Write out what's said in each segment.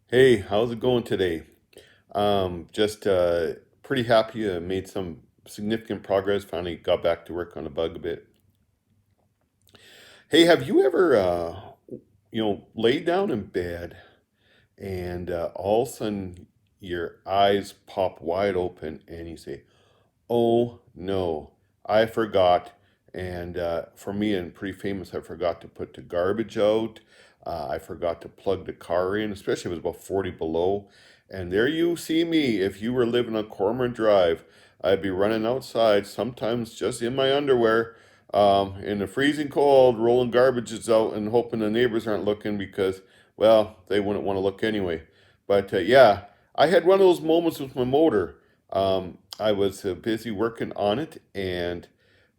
Hey, how's it going today? Just pretty happy. Made some significant progress. Finally got back to work on the bug a bit. Hey, have you ever, laid down in bed and all of a sudden your eyes pop wide open and you say, "Oh no, I forgot." And for me, and pretty famous, I forgot to put the garbage out. I forgot to plug the car in, especially if it was about 40 below. And there you see me. If you were living on Cormorant Drive, I'd be running outside, sometimes just in my underwear, in the freezing cold, rolling garbages out and hoping the neighbors aren't looking because, well, they wouldn't want to look anyway. But yeah, I had one of those moments with my motor. I was busy working on it and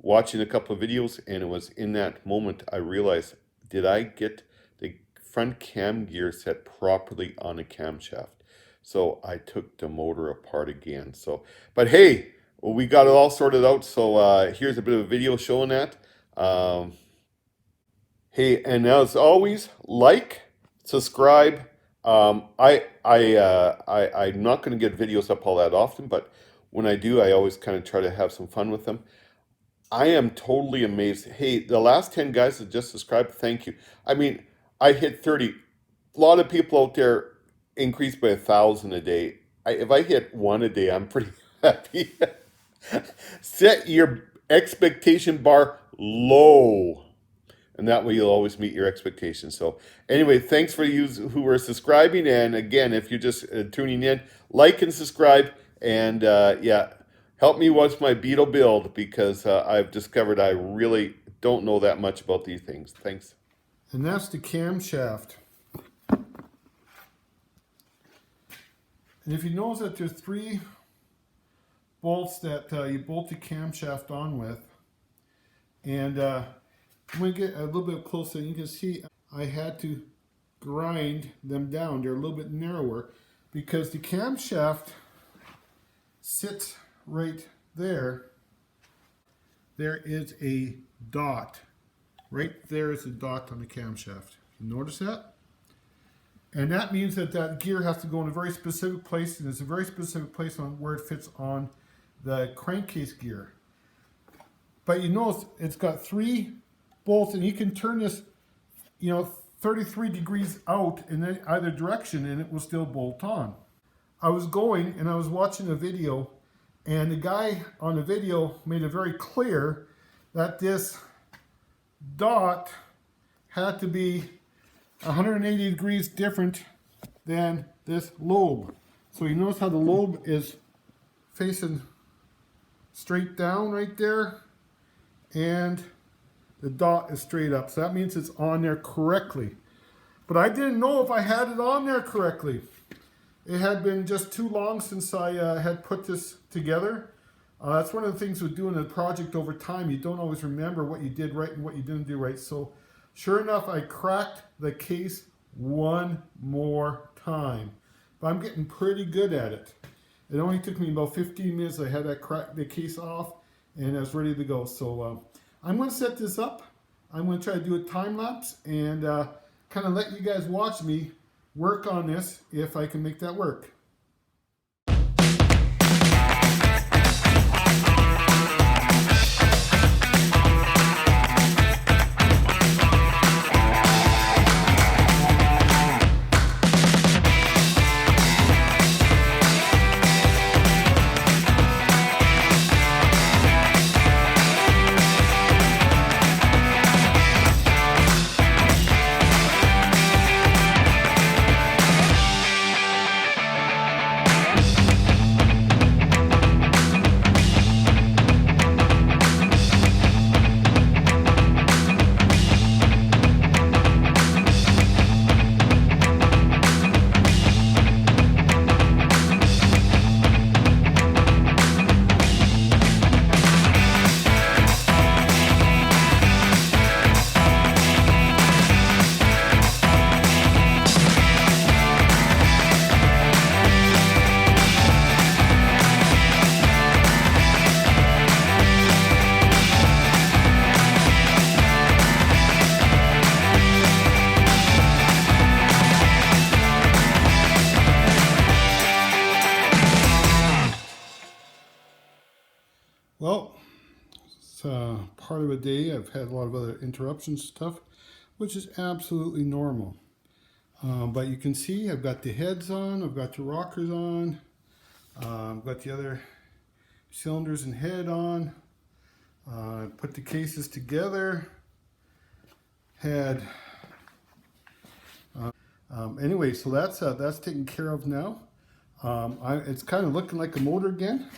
watching a couple of videos, and it was in that moment I realized, did I get the front cam gear set properly on the camshaft? So I took the motor apart again. So, but hey, well, we got it all sorted out. So here's a bit of a video showing that. Um, Hey, and as always, like, subscribe. I'm not going to get videos up all that often, but when I do, I always kind of try to have some fun with them. I am totally amazed. Hey, the last 10 guys that just subscribed, thank you. I mean, I hit 30. A lot of people out there increase by 1,000 a day. If I hit one a day, I'm pretty happy. Set your expectation bar low, and that way you'll always meet your expectations. So anyway, thanks for you who are subscribing, and again, if you're just tuning in, like and subscribe, and yeah, help me watch my Beetle build because I've discovered I really don't know that much about these things. Thanks. And that's the camshaft. And if you notice that there's three bolts that you bolt the camshaft on with, and I'm going to get a little bit closer. You can see I had to grind them down. They're a little bit narrower because the camshaft sits right there. There is a dot. Right there is a dot on the camshaft. You notice that? And that means that that gear has to go in a very specific place, and there's a very specific place on where it fits on the crankcase gear. But you notice it's got three bolts, and you can turn this, 33 degrees out in either direction, and it will still bolt on. I was going and I was watching a video, and the guy on the video made it very clear that this dot had to be 180 degrees different than this lobe. So you notice how the lobe is facing straight down right there, and the dot is straight up. So that means it's on there correctly. But I didn't know if I had it on there correctly. It had been just too long since I had put this together. That's one of the things with doing a project over time. You don't always remember what you did right and what you didn't do right. So sure enough, I cracked the case one more time. But I'm getting pretty good at it. It only took me about 15 minutes. I had that crack the case off, and I was ready to go. So I'm going to set this up. I'm going to try to do a time lapse and kind of let you guys watch me work on this if I can make that work. Well, it's part of a day. I've had a lot of other interruptions and stuff, which is absolutely normal. But you can see I've got the heads on, I've got the rockers on, I've got the other cylinders and head on. Put the cases together. Had anyway, so that's taken care of now. It's kind of looking like a motor again,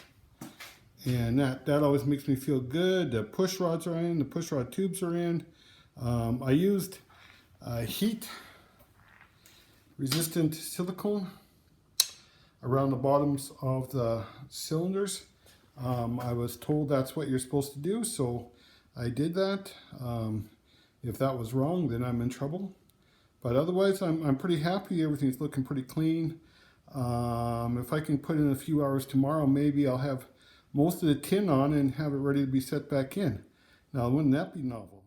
and that always makes me feel good. The push rods are in, the push rod tubes are in. I used heat resistant silicone around the bottoms of the cylinders. I was told that's what you're supposed to do, so I did that. If that was wrong, then I'm in trouble. But otherwise, I'm pretty happy. Everything's looking pretty clean. If I can put in a few hours tomorrow, maybe I'll have most of the tin on and have it ready to be set back in. Now, wouldn't that be novel?